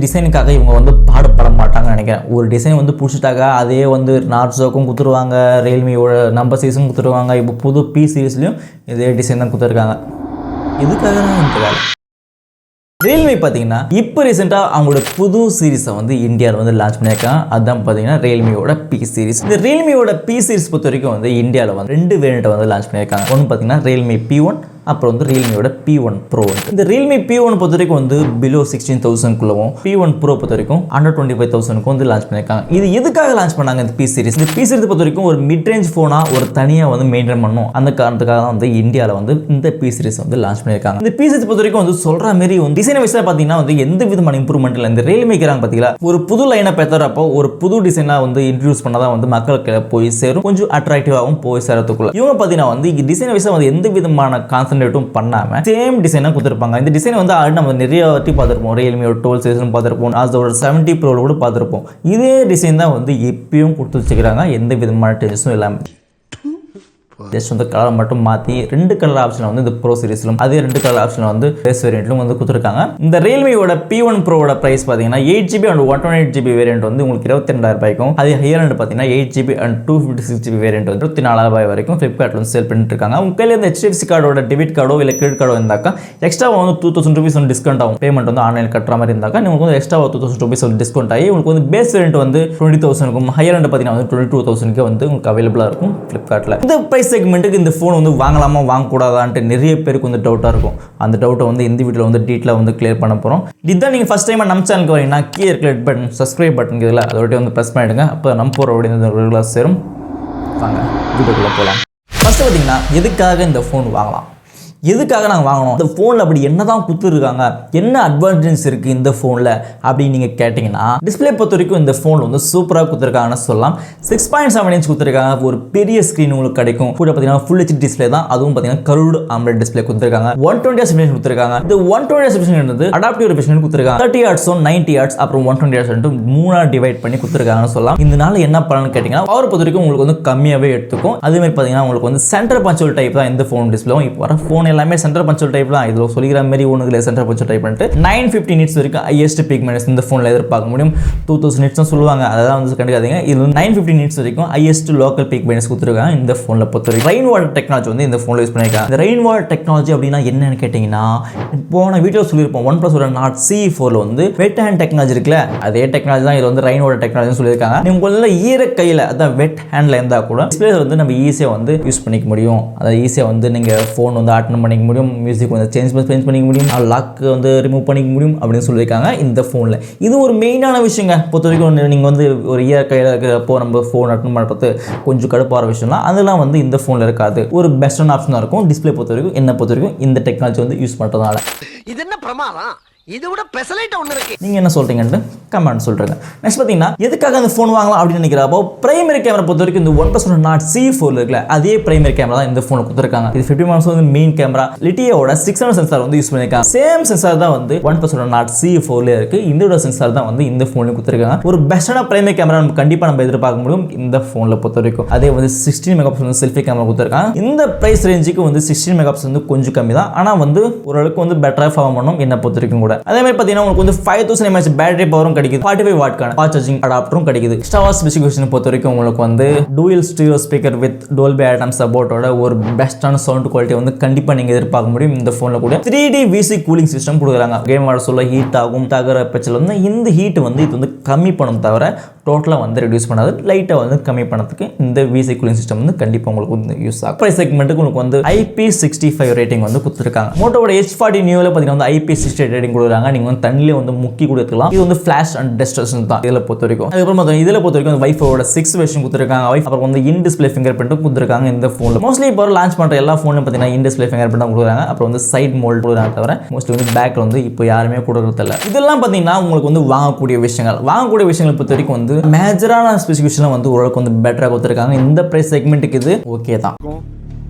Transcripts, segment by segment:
டிசைனுக்காக இவங்க வந்து பாடுபட மாட்டாங்கன்னு நினைக்கிறேன். ஒரு டிசைன் வந்து பிடிச்சிட்டாங்க, அதே வந்து நார்சோக்கும் கொடுத்துருவாங்க, ரியல்மியோட நம்பர் சீரிஸும் கொடுத்துருவாங்க. இப்போ புது பி சீரிஸ்லையும் இதே டிசைன் தான் கொடுத்துருக்காங்க. இதுக்காக தான் இந்த வேலை. ரியல்மி பார்த்தீங்கன்னா இப்போ ரீசெண்டாக அவங்களோட புது சீரிஸை வந்து இந்தியாவில் வந்து லான்ச் பண்ணியிருக்காங்க. அதுதான் பார்த்தீங்கன்னா ரியல்மியோட பி சீரிஸ். இந்த ரியல்மியோட பி சீரிஸ் பொறுத்த வரைக்கும் வந்து இந்தியாவில் வந்து 2 வேரியண்ட்டை வந்து லான்ச் பண்ணியிருக்காங்க. ஒன்று பார்த்தீங்கன்னா ரியல்மி P1, அப்புறம் வந்து ரியல்மியோட P1 Pro. இந்த ரியல்மி P1 பொறுத்த வரைக்கும் வந்து பிலோ 16,000க்குள்ளவும், P1 Pro பொறுத்த வரைக்கும் அண்டர் 25,000க்கும் வந்து லான்ச் பண்ணியிருக்காங்க. இது எதுக்காக லான்ச் பண்ணாங்க இந்த பி சீரிஸ்? இந்த பி சீரிஸ் பொறுத்த வரைக்கும் ஒரு மிட் ரேஞ்ச் ஃபோனாக ஒரு தனியாக வந்து மெயின்டைன் பண்ணணும். அந்த காரணத்துக்காக தான் வந்து இந்தியாவில் வந்து இந்த பி சீரிஸ் வந்து லான்ச் பண்ணியிருக்காங்க. இந்த பி சீரிஸ் பொறுத்த வரைக்கும் வந்து சொல்கிற மாதிரி வந்து டிசைன் வைஸாக பார்த்தீங்கன்னா வந்து எந்த விதமான இம்ப்ரூவ்மெண்ட் இல்லை. இந்த ரியல்மிக்கிறாங்க பார்த்தீங்களா, ஒரு புது லைனை பெற்றப்போ ஒரு புது டிசைனாக வந்து இன்ட்ரடியூஸ் பண்ணாதான் வந்து மக்களுக்கு போய் சேரும், கொஞ்சம் அட்ராக்டிவாகவும் போய் சேரத்துக்குள்ள. இவங்க பார்த்தீங்கன்னா வந்து டிசைன் வைஸாக வந்து எந்த விதமான கான்சன்ட்ரேட்டும் பண்ணாமல் சேம் டிசைனாக கொடுத்துருப்பாங்க. இந்த டிசைன் வந்து ஆல்ரெடி நம்ம நிறைய வாட்டி பார்த்துருப்போம். ரியல்மியோட 12 சீரிஸும் பார்த்துருப்போம், அதோட 70 Pro கூட பார்த்துருப்போம். இதே டிசைன் தான் வந்து எப்பயும் கொடுத்து வச்சுக்கிறாங்க, எந்த விதமான டென்ஷனும் இல்லாமல். ஜஸ்ட் வந்து கலர் மட்டும் மாற்றி 2 கலர் ஆப்ஷன் வந்து இந்த ப்ரோ சீரிஸ்லும், அதே 2 கலர் ஆப்ஷன் வந்து பேஸ் வேரியண்ட்லும் வந்து கொடுத்துருக்காங்க. இந்த ரியல்மியோட P1 Proவோட பிரைஸ் பார்த்தீங்கன்னா 8GB அண்ட் 128GB வேரியண்ட் வந்து உங்களுக்கு 22,000 ரூபாய்க்கும், அதே ஹையர் அண்ட் பார்த்தீங்கன்னா 8GB அண்ட் 256GB வேரியண்ட் வந்து 24,000 ரூபாய் வரைக்கும் ஃப்ளிப்கார்ட்டில் வந்து சேல் பண்ணிட்டு இருக்காங்க. உங்க கையில் இந்த HDFC கார்டோட டெபிட் கார்டோ இல்லை கிரெடிட் கார்டோ இருந்தாக்கா எக்ஸ்ட்ரா வந்து 2,000 rupees வந்து டிஸ்கவுண்ட் ஆகும். பேமெண்ட் வந்து ஆன்லைன் கட்டுற மாதிரி இருந்தாக்கா உங்களுக்கு வந்து எக்ஸ்ட்ரா 2,000 rupees வந்து டிஸ்கவுண்ட் ஆகி உங்களுக்கு வந்து பேஸ் வேரியண்ட் வந்து 20,000க்கும், ஹையர் அண்ட் பார்த்தீங்கன்னா வந்து 22,000க்கு வந்து உங்களுக்கு அவைலபிளாக இருக்கும் ஃப்ளிப்கார்ட்டில். இந்த பிரைஸ் செக்மெண்ட்டுக்கு இந்த ஃபோன் வந்து வாங்கலாமா வாங்கக்கூடாதான்ட்டு நிறைய பேருக்கு வந்து டவுட்டாக இருக்கும். அந்த டவுட்டை வந்து இந்த வீடியோவில் வந்து டீட்டெயிலாக வந்து கிளியர் பண்ண போகிறோம். இதுதான் நீங்கள் ஃபஸ்ட் டைம் நம்ம சேனலுக்கு வரீங்கன்னா கீழே ரெட் பட்டன் சப்ஸ்கிரைப் பட்டன் இதில் அதோட வந்து ப்ரெஸ் பண்ணிவிடுங்க. அப்போ நம்ம போகிற அப்படியே ரெகுலர் சேரும். வாங்க வீடியோக்குள்ளே போகலாம். ஃபஸ்ட்டு பார்த்தீங்கன்னா எதுக்காக இந்த ஃபோன் வாங்கலாம், எதுக்காக நாங்கள் வாங்கணும், இந்த ஃபோனில் அப்படி என்ன தான் கொடுத்துருக்காங்க, என்ன அட்வான்டேஜ் இருக்குது இந்த ஃபோனில் அப்படின்னு நீங்கள் கேட்டிங்கன்னா, டிஸ்பிளே பொறுத்த வரைக்கும் இந்த ஃபோனில் வந்து சூப்பராக கொடுத்துருக்காங்கன்னு சொல்லலாம். 6.7 inch கொடுத்துருக்காங்க, ஒரு பெரிய ஸ்க்ரீன் உங்களுக்கு கிடைக்கும். கூட பார்த்தீங்கன்னா ஃபுல் HD டிஸ்பிளே தான், அதுவும் பார்த்தீங்கன்னா கர்வ்டு AMOLED டிஸ்பிளே கொடுத்துருக்காங்க. 120 Hz கொடுத்துருக்காங்க. இந்த 120 Hz அடாப்டிவ் ரெஃப்ரெஷ்மென்ட் கொடுத்துருக்காங்க. 30 Hz 90 Hz அப்புறம் 120 Hz மூணாக டிவைட் பண்ணி கொடுத்துருக்காங்கன்னு சொல்லலாம். இதனால என்ன பண்ணணும்னு கேட்டிங்கன்னா, பவர் பொறுத்த வரைக்கும் உங்களுக்கு வந்து கம்மியாகவே எடுத்துக்கும். அதே மாதிரி பார்த்தீங்கன்னா உங்களுக்கு வந்து சென்டர் பஞ்சோல் டைப் தான் இந்த ஃபோன் டிஸ்பிளே. இப்போ வர ஃபோன் எல்லாமே சென்டர் பஞ்சோல் டைப் தான். இதில் சொல்லிக்கிற மாதிரி ஒன்றுக்கு சென்டர் பஞ்சோல் டைப் பண்ணிட்டு 950 nits வரைக்கும் ஹையஸ்ட் பீக் மைனஸ் இந்த ஃபோனில் எதிர்பார்க்க முடியும். 2000 nits சொல்லுவாங்க, அதெல்லாம் வந்து கண்டுக்காதீங்க. இது 950 nits வரைக்கும் ஹையஸ்ட் லோக்கல் பீக் மைனஸ் கொடுத்துருக்காங்க இந்த ஃபோனில் பொறுத்த வரைக்கும். ரெயின் வாட்டர் டெக்னாலஜி வந்து இந்த ஃபோனில் யூஸ் பண்ணியிருக்காங்க. இந்த ரெயின் வாட்டர் டெக்னாலஜி அப்படின்னா என்னன்னு கேட்டிங்கன்னா, போன வீடியோ சொல்லியிருப்போம் OnePlus Nord C4 வந்து வெட் ஹேண்ட் டெக்னாலஜி இருக்குல்ல, அதே டெக்னாலஜி தான் இது வந்து ரெயின் வாட்டர் டெக்னாலஜி சொல்லியிருக்காங்க. நீங்கள் கொஞ்சம் ஈர கையில் அதான் வெட் ஹேண்டில் இருந்தால் கூட டிஸ்பிளே வந்து நம்ம ஈஸியாக வந்து யூஸ் பண்ணிக்க முடியும். அதை ஈஸியாக வந்து நீங்கள் ஃபோன் வந்து அட்டன் பண்ணிக்க முடியும், மியூசிக் வந்து சேஞ்ச் பண்ணிக்க முடியும், லாக் வந்து ரிமூவ் பண்ணிக்க முடியும் அப்படின்னு சொல்லியிருக்காங்க இந்த ஃபோனில். இது ஒரு மெயினான விஷயங்க. பொறுத்த வரைக்கும் நீங்கள் வந்து ஒரு இயர் கையில் இருக்கிறப்போ நம்ம ஃபோன் அட்டன் பண்ணுறது கொஞ்சம் கடுப்பான விஷயம்லாம் அதெல்லாம் வந்து இந்த ஃபோனில் இருக்காது. ஒரு பெஸ்டான ஆப்ஷனாக இருக்கும் டிஸ்பிளே பொறுத்த வரைக்கும். என்ன பொறுத்த வரைக்கும் இந்த டெக்னாலஜி வந்து யூஸ் பண்ணுறதுனால இது என்ன பிரமாதம், இதை விட பெசலைட் ஒன்று இருக்கு. நீங்கள் என்ன சொல்கிறீங்கன்னு கமெண்ட் சொல்கிறீங்க. நெக்ஸ்ட் பார்த்தீங்கன்னா எதுக்காக அந்த ஃபோன் வாங்கலாம் அப்படின்னு நினைக்கிறப்போ, பிரைமரி கேமரா பொறுத்த வரைக்கும் இந்த OnePlus Nord C4 இருக்குல்ல, அதே பிரைமரி கேமரா தான் இந்த ஃபோனில் கொடுத்துருக்காங்க. இது 50 MP வந்து மெயின் கேமரா, லிட்டியோட 600 சென்சார் வந்து யூஸ் பண்ணியிருக்காங்க. சேம் சென்சார் தான் வந்து OnePlus Nord C4ல இருக்குது. இதோட சென்சார் தான் வந்து இந்த ஃபோனில் கொடுத்துருக்காங்க. ஒரு பெஸ்டான பிரைமரி கேமரா நம்ம கண்டிப்பாக நம்ம எதிர்பார்க்க முடியும் இந்த ஃபோனில் பொறுத்த வரைக்கும். அதே வந்து 16 MP வந்து செல்ஃபி கேமரா கொடுத்துருக்காங்க. இந்த ப்ரைஸ் ரேஞ்சுக்கு வந்து 16 MP வந்து கொஞ்சம் கம்மி தான், ஆனால் வந்து ஓரளவுக்கு வந்து பெட்டராக ஃபார்ம் பண்ணும் என்ன பொறுத்த வரைக்கும் கூட. அதே மாதிரி பார்த்தீங்கன்னா உங்களுக்கு வந்து 5000 mAh பேட்டரி பவரும் கிடைக்குது, 45 வாட்கான ஃபாஸ்ட் சார்ஜிங் அடாப்டரும் கிடைக்குது. எக்ஸ்ட்ரா ஸ்பெசிஃபிகேஷன் பொறுத்த வரைக்கும் உங்களுக்கு வந்து dual stereo speaker with Dolby Atmos சப்போர்ட்டோட ஒரு பெஸ்டான சவுண்ட் குவாலிட்டி வந்து கண்டிப்பாக நீங்கள் எதிர்பார்க்க முடியும் இந்த ஃபோனில் கூட. 3D VC கூலிங் சிஸ்டம் கொடுக்குறாங்க. கேம் ஆட சொல்ல ஹீட் ஆகும் தகுற பட்சத்தில் வந்து இந்த ஹீட் வந்து இது வந்து கம்மி பண்ணும் தவிர டோட்டலாக வந்து ரெடியூஸ் பண்ணாது. லைட்டாக வந்து கம்மி பண்ணதுக்கு இந்த VC கூலிங் சிஸ்டம் வந்து கண்டிப்பாக உங்களுக்கு வந்து யூஸ் ஆகும். ப்ரைஸ் செக்மெண்ட்டுக்கு உங்களுக்கு வந்து IP65 ரேட்டிங் வந்து கொடுத்துருக்காங்க. மோட்டோவோட H40 நியூவில் பார்த்தீங்கன்னா வந்து IP68 ரேட்டிங் கொடுக்குறாங்க. நீங்கள் வந்து தண்ணிலே வந்து முக்கி கொடுத்துக்கலாம். இது வந்து ஃபிளாஷ் அண்ட் டெஸ்டேஷன் தான் இதில் பொறுத்த வரைக்கும். அதுக்கப்புறம் இதில் பொறுத்த வரைக்கும் வைஃபோட 6 வெர்ஷன் கொடுத்துருக்காங்க. அப்புறம் வந்து இன் டிஸ்பிளே ஃபிங்கர் பிரிண்ட்டும் கொடுத்துருக்காங்க இந்த ஃபோனில். மோஸ்ட்லி இப்போ லான்ச் பண்ணுற எல்லா ஃபோன்லையும் பார்த்தீங்கன்னா இன் டிஸ்பிளே ஃபிங்கர் பிரிண்ட் கொடுக்குறாங்க. அப்புறம் வந்து சைட் மோல்ட் கொடுக்குறாங்க தவிர மோஸ்ட்லி வந்து பேக்கில் வந்து இப்போ யாருமே கொடுக்குறது இல்லை. இதெல்லாம் பார்த்தீங்கன்னா உங்களுக்கு வந்து வாங்கக்கூடிய விஷயங்களை பொறுத்த வரைக்கும் வந்து மேஜரான ஸ்பெசிஃபிகேஷன் வந்து ஓரளவுக்கு வந்து பெட்டராக கொடுத்துருக்காங்க. இந்த ப்ரைஸ் செக்மெண்ட்டுக்கு இது ஓகே தான்.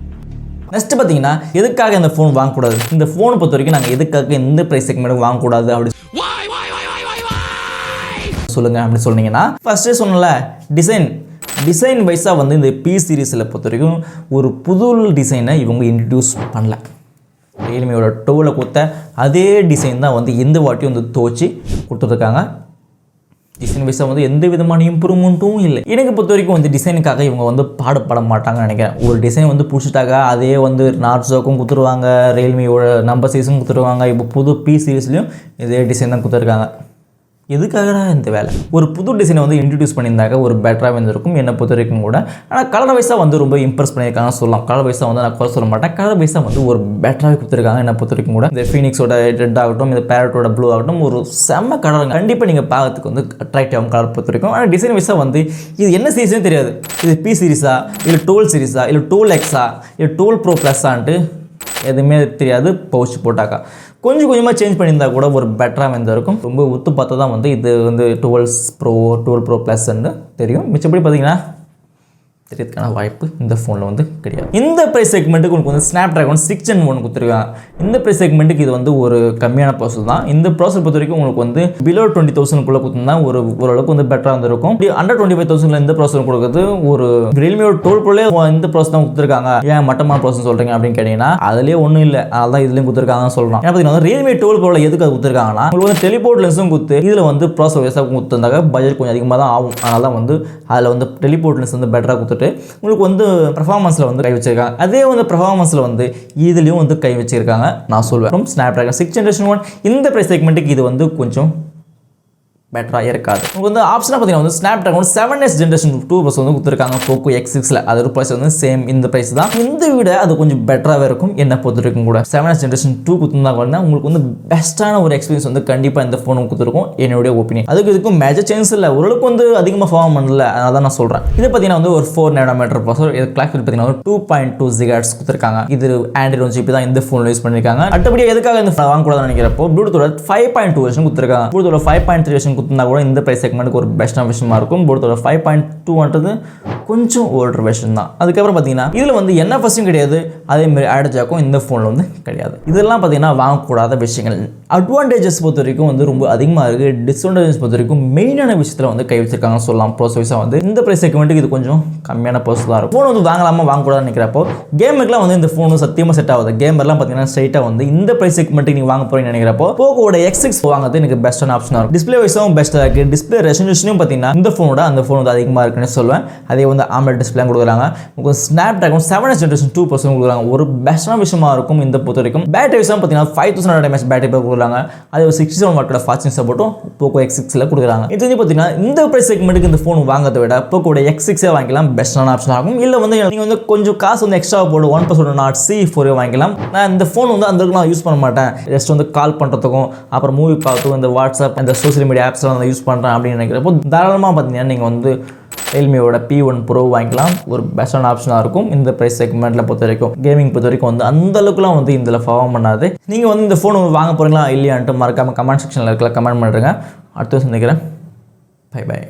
நெக்ஸ்ட் பார்த்தீங்கன்னா எதுக்காக இந்த ஃபோன் வாங்கக்கூடாது, இந்த ஃபோனை பொறுத்த வரைக்கும் நாங்கள் எதுக்காக இந்த ப்ரைஸ் செக்மெண்ட்டுக்கு வாங்கக்கூடாது அப்படி சொல்லுங்க அப்படி சொன்னீங்கன்னா, ஃபர்ஸ்டே சொன்னல டிசைன் வைஸாக வந்து இந்த பி சீரீஸில் பொறுத்த வரைக்கும் ஒரு புது டிசைனை இவங்க இன்ட்ரடியூஸ் பண்ணல. ரியல்மியோட 12 கொடுத்த அதே டிசைன் தான் வந்து இந்த வாட்டியும் வந்து துவச்சி கொடுத்துருக்காங்க. டிசைன் வைஸாக வந்து எந்த விதமான இம்ப்ரூவ்மெண்ட்டும் இல்லை. எனக்கு பொறுத்த வரைக்கும் வந்து டிசைனுக்காக இவங்க வந்து பாடுபட மாட்டாங்கன்னு நினைக்கிறேன். ஒரு டிசைன் வந்து பிடிச்சிட்டாக்க அதே வந்து நார்ஸோக்கும் கொடுத்துருவாங்க, ரியல்மியோட நம்பர் சீஸும் கொடுத்துருவாங்க. இப்போ புது பி சீரீஸ்லையும் இதே டிசைன் தான் கொடுத்துருக்காங்க. எதுக்காகடா இந்த வேலை? ஒரு புது டிசைனை வந்து இன்ட்ரடியூஸ் பண்ணியிருந்தாக்க ஒரு பெட்டராக இருந்திருக்கும் என்னை பொறுத்த வரைக்கும் கூட. ஆனால் கலர் வைஸாக வந்து ரொம்ப இம்ப்ரெஸ் பண்ணியிருக்காங்கன்னு சொல்லலாம். கலர் வைஸாக வந்து நான் குறை சொல்ல மாட்டேன். கலர் வைஸாக வந்து ஒரு பெட்டராக கொடுத்துருக்காங்க என்னை பொறுத்த வரைக்கும் கூட. இந்த ஃபீனிக்ஸோட ரெட் ஆகட்டும், இந்த பேரட்டோட ப்ளூ ஆகட்டும், ஒரு செம்ம கலர். கண்டிப்பாக நீங்கள் பார்க்கறதுக்கு வந்து அட்ராக்டிவ் ஆகும் கலர் பொறுத்த வரைக்கும். ஆனால் டிசைன் வைஸாக வந்து இது என்ன சீரிஸ்னே தெரியாது. இது பி சீரிஸா, இல்லை 12 சீரிஸா, இல்லை 12Xா, இல்லை 12 Pro ப்ளஸ்ஸான்ட்டு எதுவுமே தெரியாது. பவுச் போட்டாக்கா கொஞ்சம் கொஞ்சமாக சேஞ்ச் பண்ணியிருந்தா கூட ஒரு பெட்டராக இருந்திருக்கும். ரொம்ப ஒத்து பார்த்தா தான் வந்து இது வந்து 12 Pro ப்ளஸ்ன்னு தெரியும். மிச்சப்படி பார்த்தீங்கன்னா தெரியறதுக்கான வாய்ப்பு இந்த ஃபோனில் வந்து கிடையாது. இந்த ப்ரைஸ் செக்மெண்ட்டுக்கு உங்களுக்கு வந்து ஸ்னாப் ட்ராகன் 6 Gen 1 கொடுத்துருக்காங்க. இந்த ப்ரைஸ் செக்மெண்ட்டுக்கு இது வந்து ஒரு கம்மியான ப்ராசஸ் தான். இந்த ப்ராசஸ் பொறுத்த வரைக்கும் உங்களுக்கு வந்து பிலோ 20,000 கொடுத்துருந்தா ஓரளவுக்கு வந்து பெட்டராக இருந்திருக்கும். அண்டர் 25,000 இந்த ப்ராசஸ் கொடுக்குறது ஒரு ரியல்மியோட 12 Proலே இந்த ப்ராசஸ் தான் கொடுத்துருக்காங்க. ஏன் மட்டமான ப்ராசஸ் சொல்கிறீங்க அப்படின்னு கேட்டிங்கன்னா அதுலேயே ஒன்றும் இல்லை, அதெல்லாம் இதுலேயும் கொடுத்துருக்காங்கன்னு சொல்கிறோம். ஏன்னா பார்த்தீங்கன்னா ரியல்மி 12 Proல எதுக்கு அது கொடுத்துருக்காங்கன்னா உங்களுக்கு வந்து டெலிபோர்ட் லென்ஸும் கொடுத்து இதில் வந்து ப்ராசஸ் வைஸாக கொடுத்துருந்தாங்க பட்ஜெட் கொஞ்சம் அதிகமாக தான் ஆகும். அதனால தான் வந்து அதில் வந்து டெலிபோர்ட் லென்ஸ் வந்து பெட்டராக கொடுத்துட்டு உங்களுக்கு வந்து பெர்ஃபார்மன்ஸில் வந்து கை வச்சிருக்காங்க. அதே வந்து பெர்ஃபார்மன்ஸில் வந்து இதுலேயும் வந்து கை வச்சிருக்காங்க நான் சொல்வேன். ஸ்னாப் ட்ராகன் 6 Gen 1 இந்த ப்ரைஸ் செக்மெண்ட்டுக்கு இது வந்து கொஞ்சம் பெட்டராக இருக்காது. உங்களுக்கு வந்து ஆப்ஷனாக பார்த்தீங்கன்னா வந்து snap dragon 7S Gen 2 plus வந்து கொடுத்துருக்காங்க போக்கோ X6ல. அது ஒரு ப்ரைஸ் வந்து சேம் இந்த ப்ரைஸ் தான். இந்த விட அது கொஞ்சம் பெட்டராகவே இருக்கும் என்ன பொறுத்த வரைக்கும் கூட. 7S Gen 2 கொடுத்துருந்தாங்க உங்களுக்கு வந்து பெஸ்ட்டான ஒரு எக்ஸ்பீரியன்ஸ் வந்து கண்டிப்பாக இந்த ஃபோன் கொடுத்துருக்கும் என்னுடைய ஒப்பீனியன். அதுக்கு இதுக்கும் மேஜர் சேஞ்ச் இல்லை, ஓரளவுக்கு வந்து அதிகமாக ஃபார்ம் பண்ணல, அதனால தான் நான் சொல்கிறேன். இது பார்த்தீங்கன்னா வந்து ஒரு 4 nm ப்ராசஸர். இது கிளாக் பார்த்தீங்கன்னா 2.2 GHz கொடுத்துருக்காங்க. இது ஆண்ட்ராய்டு ஜிபி தான் இந்த ஃபோனில் யூஸ் பண்ணியிருக்காங்க. அடுத்தபடியாக எதுக்காக இந்த வாங்கக்கூடாதுன்னு நினைக்கிறப்போ ப்ளூடூத்தோட 5.2 வெர்ஷன் கொடுத்துருக்காங்க. ப்ளூடூத்தோட 5.3 வெர்ஷன் கொடுத்தா கூட இந்த ப்ரைஸ் செக்மெண்ட்டுக்கு ஒரு பெஸ்ட்டான விஷயமா இருக்கும். ப்ளூடூத்தோட 5.2ன்றது கொஞ்சம் ஓல்டர் வெர்ஷன் தான். அதுக்கப்புறம் பார்த்தீங்கன்னா இதில் வந்து என்ன ஃபஸ்ட்டும் கிடையாது, அதே மாதிரி ஆட் ஜாக்கும் இந்த ஃபோனில் வந்து கிடையாது. இதெல்லாம் பார்த்தீங்கன்னா வாங்கக்கூடாத விஷயங்கள். அட்வான்டேஜஸ் பொறுத்த வரைக்கும் வந்து ரொம்ப அதிகமாக இருக்குது. டிஸ்அட்வான்டேஜஸ் பொறுத்த வரைக்கும் மெயினான விஷயத்தில் வந்து கை வச்சிருக்காங்கன்னு சொல்லலாம். ப்ரோசஸாக வந்து இந்த ப்ரைஸ் செக்மெண்ட்டுக்கு இது கொஞ்சம் கம்மியான ப்ரோசஸ் தான் இருக்கும். ஃபோன் வந்து வாங்கலாமா வாங்கக்கூடாதுன்னு நினைக்கிறப்போ கேமருக்குலாம் வந்து இந்த ஃபோன் சத்தியமாக செட் ஆகுது. கேமர்லாம் பார்த்தீங்கன்னா ஸ்ட்ரைட்டாக வந்து இந்த ப்ரைஸ் செக்மெண்ட்டுக்கு நீங்கள் வாங்க போகிறீங்கன்னு நினைக்கிறப்போ போக்கோட X6 வாங்குறது எனக்கு பெஸ்ட்டான ஆப்ஷனாக இருக்கும். டிஸ்பிளே வைஸாகவும் பெஸ்ட்டாக இருக்குது. டிஸ்பிளே ரெசல்யூஷனும் பார்த்தீங்கன்னா இந்த ஃபோனோட அந்த ஃபோன் வந்து அதிகமாக இருக்குன்னு சொல்லுவேன். அதே வந்து AMOLED டிஸ்பிளே கொடுக்குறாங்க. உங்களுக்கு snap dragon 7S Gen 2 plus கொடுக்குறாங்க. ஒரு பெஸ்ட்டான விஷயமா இருக்கும் இந்த பொறுத்த வரைக்கும். பேட்டரி வைஸாக பார்த்தீங்கன்னா 5000 mAh பேட்டரி கொடுக்குறாங்க. அதே ஒரு 67 வாட்டோட ஃபாஸ்டிங் சப்போர்ட்டும் போக்கோ X6ல கொடுக்குறாங்க. இது வந்து பார்த்தீங்கன்னா இந்த ப்ரைஸ் செக்மெண்ட்டுக்கு இந்த ஃபோன் வாங்குறதை விட போக்கோட X6 வாங்கிக்கலாம் பெஸ்ட்டான ஆப்ஷன் ஆகும். இல்லை வந்து நீங்கள் வந்து கொஞ்சம் காசு வந்து எக்ஸ்ட்ரா போட்டு 1+ நாட் C4 வாங்கிக்கலாம். நான் இந்த ஃபோன் வந்து அந்த அளவுக்கு நான் யூஸ் பண்ண மாட்டேன். ஜஸ்ட் வந்து கால் பண்ணுறதுக்கும் அப்புறம் மூவி பார்க்கறதுக்கும் இந்த வாட்ஸ்அப் இந்த சோஷியல் மீடியா ஆப்ஸ்லாம் நான் யூஸ் பண்ணுறேன் அப்படின்னு நினைக்கிறப்போ தாராளமாக பார்த்தீங்கன்னா நீங்கள் வந்து Realmeயோட P1 Pro வாங்கிக்கலாம். ஒரு பெஸ்ட்டான ஆப்ஷனாக இருக்கும் இந்த ப்ரைஸ் செக்மெண்ட்டில் பொறுத்த வரைக்கும். கேமிங் பொறுத்த வரைக்கும் வந்து அந்த அளவுக்குலாம் வந்து இதில் ஃபார்ம் பண்ணாது. நீங்கள் வந்து இந்த ஃபோன் வாங்க போகிறீங்களா இல்லையான்ட்டு மறக்காமல் கமெண்ட் செக்ஷனில் இருக்கலாம் கமெண்ட் பண்ணுறேங்க. அடுத்து சந்திக்கிறேன். Bye by.